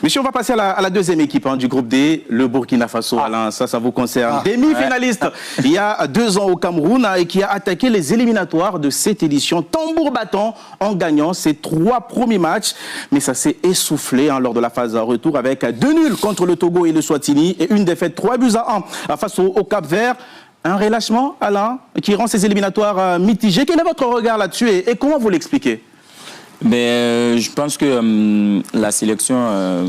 Monsieur, on va passer à la deuxième équipe du groupe D, le Burkina Faso. Alain, ça vous concerne. Demi-finaliste il y a 2 ans au Cameroun et qui a attaqué les éliminatoires de cette édition tambour battant en gagnant ses 3 premiers matchs. Mais ça s'est essoufflé lors de la phase retour avec 2 nuls contre le Togo et le Swatini et une défaite 3-1 face au Cap-Vert. Un relâchement, Alain, qui rend ces éliminatoires mitigés. Quel est votre regard là-dessus et comment vous l'expliquez? Mais je pense que la sélection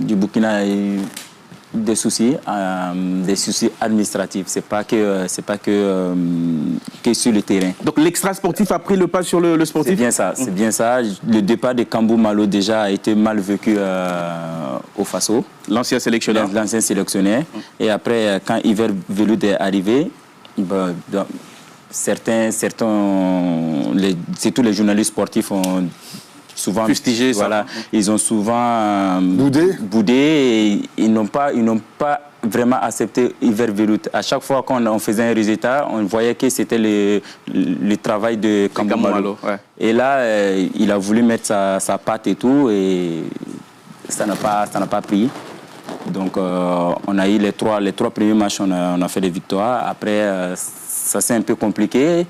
du Burkina a eu des soucis administratifs. C'est pas que sur le terrain. Donc l'extra sportif a pris le pas sur le sportif. C'est bien ça, c'est bien ça. Le départ de Kambou Malo déjà a été mal vécu au Faso. L'ancien sélectionneur. L'ancien sélectionneur. Et après, quand Hiver Veloud est arrivé, surtout les journalistes sportifs ont souvent fustigé ça. Voilà, ils ont souvent boudé et ils n'ont pas vraiment accepté Hiver Veloud. À chaque fois qu'on faisait un résultat, on voyait que c'était le travail de Kambou Malo. Ouais. Et là, il a voulu mettre sa patte et tout, et ça n'a pas pris. Donc, on a eu les trois premiers matchs, on a fait des victoires. Après, ça s'est un peu compliqué.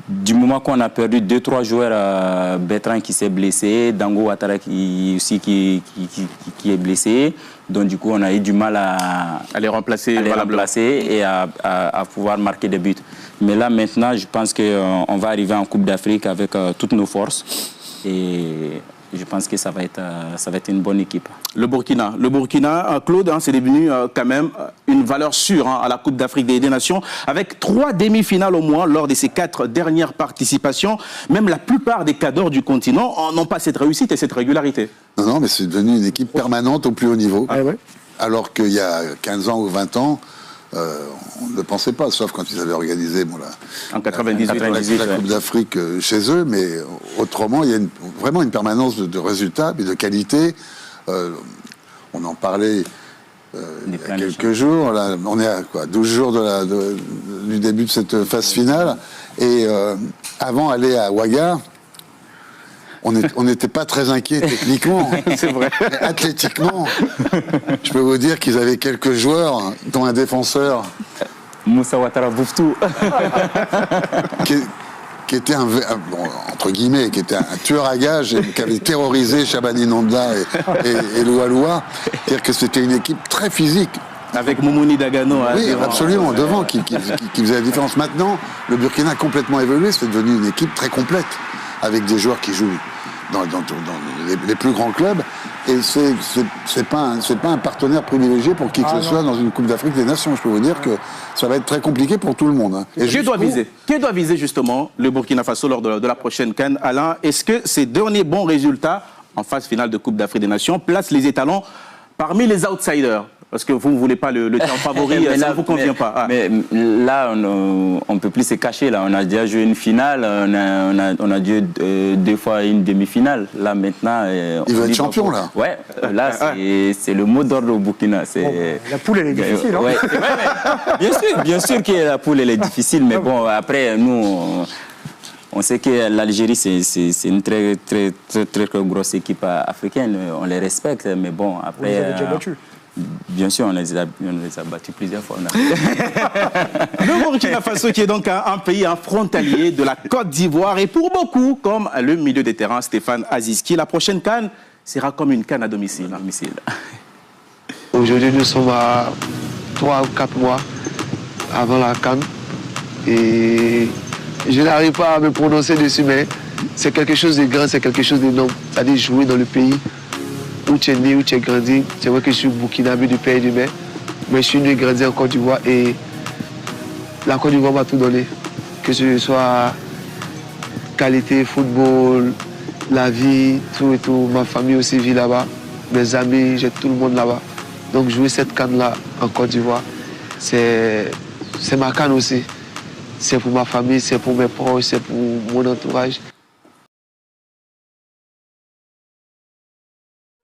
Du moment qu'on a perdu 2-3 joueurs, Bertrand qui s'est blessé, Dango Ouattara qui est blessé. Donc, du coup, on a eu du mal à les remplacer et à pouvoir marquer des buts. Mais là, maintenant, je pense qu'on va arriver en Coupe d'Afrique avec toutes nos forces. Et je pense que ça va être une bonne équipe. Le Burkina, Claude, c'est devenu quand même une valeur sûre à la Coupe d'Afrique des Nations, avec 3 demi-finales au moins lors de ses 4 dernières participations. Même la plupart des cadors du continent n'ont pas cette réussite et cette régularité. Non, mais c'est devenu une équipe permanente au plus haut niveau. Ah ouais. Alors qu'il y a 15 ans ou 20 ans, on ne le pensait pas, sauf quand ils avaient organisé en 98, la Coupe d'Afrique chez eux, mais autrement, il y a vraiment une permanence de résultats et de qualité. On en parlait il y a quelques jours. Là, on est à 12 jours du début de cette phase finale. Et avant aller à Ouaga, on n'était pas très inquiets techniquement. C'est vrai. Mais athlétiquement, je peux vous dire qu'ils avaient quelques joueurs, dont un défenseur. Moussa Ouattara Bouftou. qui était entre guillemets, qui était un tueur à gages et qui avait terrorisé Chabani Nonda et Loualoua. C'est-à-dire que c'était une équipe très physique. Avec Moumouni Dagano. Oui, absolument, devant, qui faisait la différence. Maintenant, le Burkina a complètement évolué, c'est devenu une équipe très complète, avec des joueurs qui jouent dans les plus grands clubs. Et c'est pas un partenaire privilégié pour qui que ce soit dans une Coupe d'Afrique des Nations. Je peux vous dire que ça va être très compliqué pour tout le monde. Et qui doit viser justement le Burkina Faso lors de la prochaine CAN, Alain? Est-ce que ces derniers bons résultats en phase finale de Coupe d'Afrique des Nations placent les étalons parmi les outsiders? Parce que vous ne voulez pas le terme favori, ça ne vous convient pas. Mais là, on ne peut plus se cacher. Là. On a déjà joué une finale, on a joué 2 fois une demi-finale. Là, maintenant... Il va être champion, là. Ouais, là, c'est le mot d'ordre au Burkina. La poule, elle est difficile. Ouais, bien sûr que la poule, elle est difficile. Mais bon, après, nous... On sait que l'Algérie, c'est une très grosse équipe africaine. On les respecte, mais bon, après... Vous les avez déjà battus. Bien sûr, on les a battus plusieurs fois. Le Burkina Faso qui est donc un pays frontalier de la Côte d'Ivoire et pour beaucoup, comme le milieu des terrains Stéphane Aziski, la prochaine CAN sera comme une CAN à domicile. Aujourd'hui, nous sommes à 3 ou 4 mois avant la CAN et je n'arrive pas à me prononcer dessus, mais c'est quelque chose de grand, c'est quelque chose d'énorme. C'est-à-dire jouer dans le pays où tu es né, où tu es grandi. C'est vrai que je suis burkinabé du père et du mère, mais je suis né et grandi en Côte d'Ivoire et la Côte d'Ivoire m'a tout donné. Que ce soit qualité, football, la vie, tout et tout. Ma famille aussi vit là-bas, mes amis, j'ai tout le monde là-bas. Donc jouer cette CAN-là en Côte d'Ivoire, c'est ma CAN aussi. C'est pour ma famille, c'est pour mes proches, c'est pour mon entourage.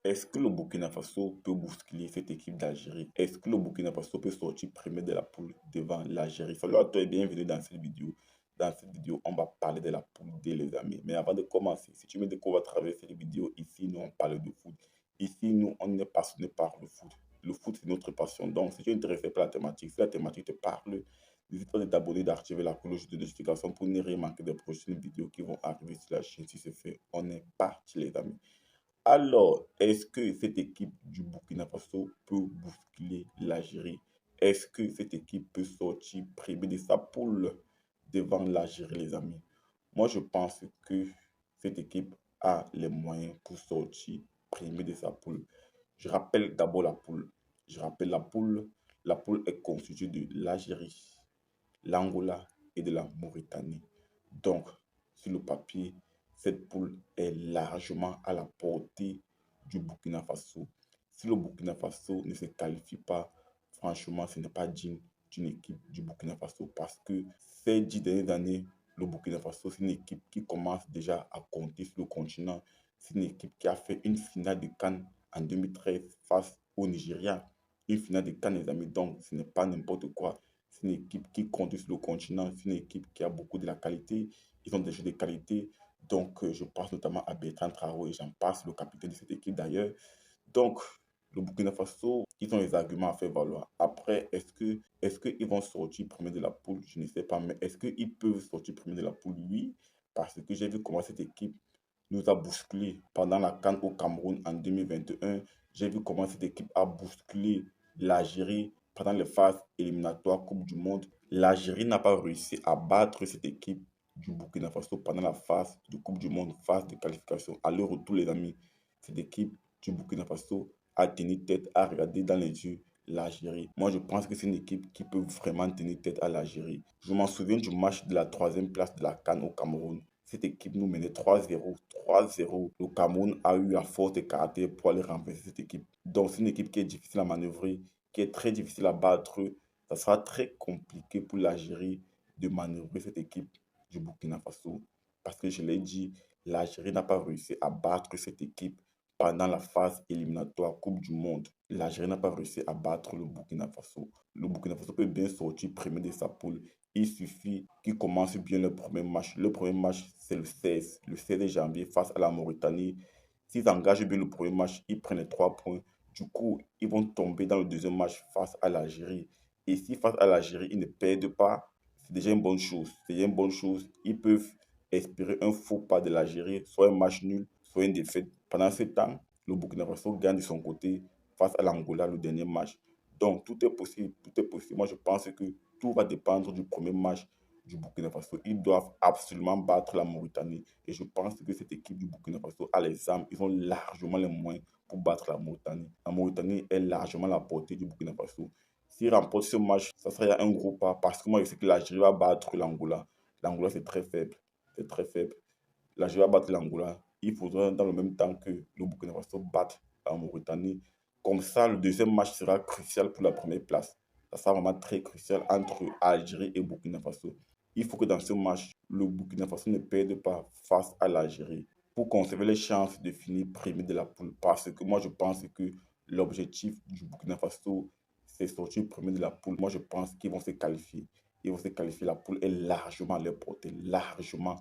Est-ce que le Burkina Faso peut bousculer cette équipe d'Algérie? Est-ce que le Burkina Faso peut sortir premier de la poule devant l'Algérie? Salut à toi et bienvenue dans cette vidéo. Dans cette vidéo, on va parler de la poule D, les amis. Mais avant de commencer, si tu me découvres à travers cette vidéo, ici, nous on parle de foot. Ici, nous, on est passionné par le foot. Le foot, c'est notre passion. Donc, si tu es intéressé par la thématique, si la thématique te parle, n'hésite pas à t'abonner, d'activer la cloche de notification pour ne rien manquer des prochaines vidéos qui vont arriver sur la chaîne. Si c'est fait, on est parti, les amis. Alors, est-ce que cette équipe du Burkina Faso peut bousculer l'Algérie? Est-ce que cette équipe peut sortir primée de sa poule devant l'Algérie, les amis? Moi, je pense que cette équipe a les moyens pour sortir primée de sa poule. Je rappelle d'abord la poule. Je rappelle la poule. La poule est constituée de l'Algérie, l'Angola et de la Mauritanie. Donc, sur le papier, cette poule est largement à la portée du Burkina Faso. Si le Burkina Faso ne se qualifie pas, franchement, ce n'est pas digne d'une équipe du Burkina Faso parce que ces 10 dernières années, le Burkina Faso, c'est une équipe qui commence déjà à compter sur le continent. C'est une équipe qui a fait une finale de CAN en 2013 face au Nigeria. Une finale de CAN, les amis, donc ce n'est pas n'importe quoi. C'est une équipe qui compte sur le continent. C'est une équipe qui a beaucoup de la qualité. Ils ont des jeux de qualité. Donc, je pense notamment à Bertrand Traoré, j'en passe, le capitaine de cette équipe d'ailleurs. Donc, le Burkina Faso, ils ont les arguments à faire valoir. Après, est-ce qu'ils vont sortir premier de la poule? Je ne sais pas. Mais est-ce qu'ils peuvent sortir premier de la poule? Oui, parce que j'ai vu comment cette équipe nous a bousculé pendant la CAN au Cameroun en 2021. J'ai vu comment cette équipe a bousculé l'Algérie pendant les phases éliminatoires Coupe du Monde. L'Algérie n'a pas réussi à battre cette équipe du Burkina Faso pendant la phase de Coupe du Monde, phase de qualification. À leur retour, les amis, cette équipe du Burkina Faso a tenu tête, a regardé dans les yeux l'Algérie. Moi, je pense que c'est une équipe qui peut vraiment tenir tête à l'Algérie. Je m'en souviens du match de la 3e place de la CAN au Cameroun. Cette équipe nous menait 3-0. 3-0. Le Cameroun a eu la force de caractère pour aller renverser cette équipe. Donc, c'est une équipe qui est difficile à manœuvrer, qui est très difficile à battre. Ça sera très compliqué pour l'Algérie de manœuvrer cette équipe du Burkina Faso. Parce que je l'ai dit, l'Algérie n'a pas réussi à battre cette équipe pendant la phase éliminatoire Coupe du Monde. L'Algérie n'a pas réussi à battre le Burkina Faso. Le Burkina Faso peut bien sortir premier de sa poule. Il suffit qu'ils commencent bien le premier match. Le premier match, c'est le 16 janvier face à la Mauritanie. S'ils engagent bien le premier match, ils prennent les 3 points. Du coup, ils vont tomber dans le deuxième match face à l'Algérie. Et si face à l'Algérie, ils ne perdent pas, c'est déjà une bonne chose. C'est déjà une bonne chose. Ils peuvent espérer un faux pas de l'Algérie, soit un match nul, soit une défaite. Pendant ce temps, le Burkina Faso gagne de son côté face à l'Angola le dernier match. Donc, tout est possible, tout est possible. Moi, je pense que tout va dépendre du premier match du Burkina Faso. Ils doivent absolument battre la Mauritanie. Et je pense que cette équipe du Burkina Faso a les armes. Ils ont largement les moyens pour battre la Mauritanie. La Mauritanie est largement à la portée du Burkina Faso. S'ils remportent ce match, ça serait un gros pas. Parce que moi, je sais que l'Algérie va battre l'Angola. L'Angola, c'est très faible. C'est très faible. L'Algérie va battre l'Angola. Il faudra dans le même temps que le Burkina Faso batte la Mauritanie. Comme ça, le deuxième match sera crucial pour la première place. Ça sera vraiment très crucial entre Algérie et Burkina Faso. Il faut que dans ce match, le Burkina Faso ne perde pas face à l'Algérie pour conserver les chances de finir premier de la poule. Parce que moi, je pense que l'objectif du Burkina Faso, c'est sortir premier de la poule. Moi, je pense qu'ils vont se qualifier. Ils vont se qualifier. La poule est largement à leur portée, largement.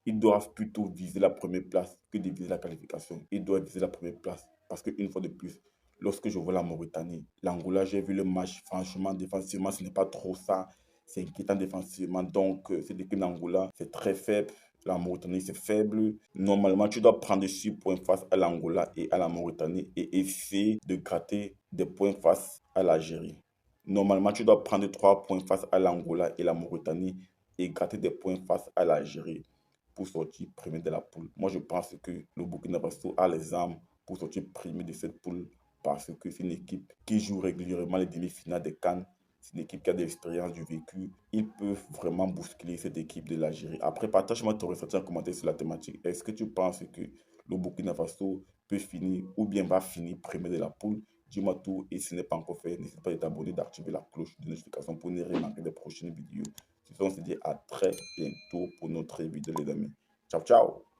Ils doivent plutôt viser la première place que de viser la qualification. Ils doivent viser la première place parce qu'une fois de plus, lorsque je vois la Mauritanie, l'Angola, j'ai vu le match, franchement, défensivement, ce n'est pas trop ça. C'est inquiétant défensivement. Donc, cette équipe d'Angola, c'est très faible. La Mauritanie, c'est faible. Normalement, tu dois prendre 6 points face à l'Angola et à la Mauritanie et essayer de gratter des points face à l'Algérie. Normalement, tu dois prendre 3 points face à l'Angola et la Mauritanie et gratter des points face à l'Algérie pour sortir premier de la poule. Moi, je pense que le Burkina Faso a les armes pour sortir premier de cette poule parce que c'est une équipe qui joue régulièrement les demi-finales des CAN. C'est une équipe qui a de l'expérience, du vécu. Ils peuvent vraiment bousculer cette équipe de l'Algérie. Après, partage-moi ton ressenti en commentaire sur la thématique. Est-ce que tu penses que le Burkina Faso peut finir ou bien va finir premier de la poule? Dis-moi tout et si ce n'est pas encore fait, n'hésite pas à t'abonner, d'activer la cloche de notification pour ne rien manquer des prochaines vidéos. On se dit à très bientôt pour notre vidéo, les amis. Ciao, ciao!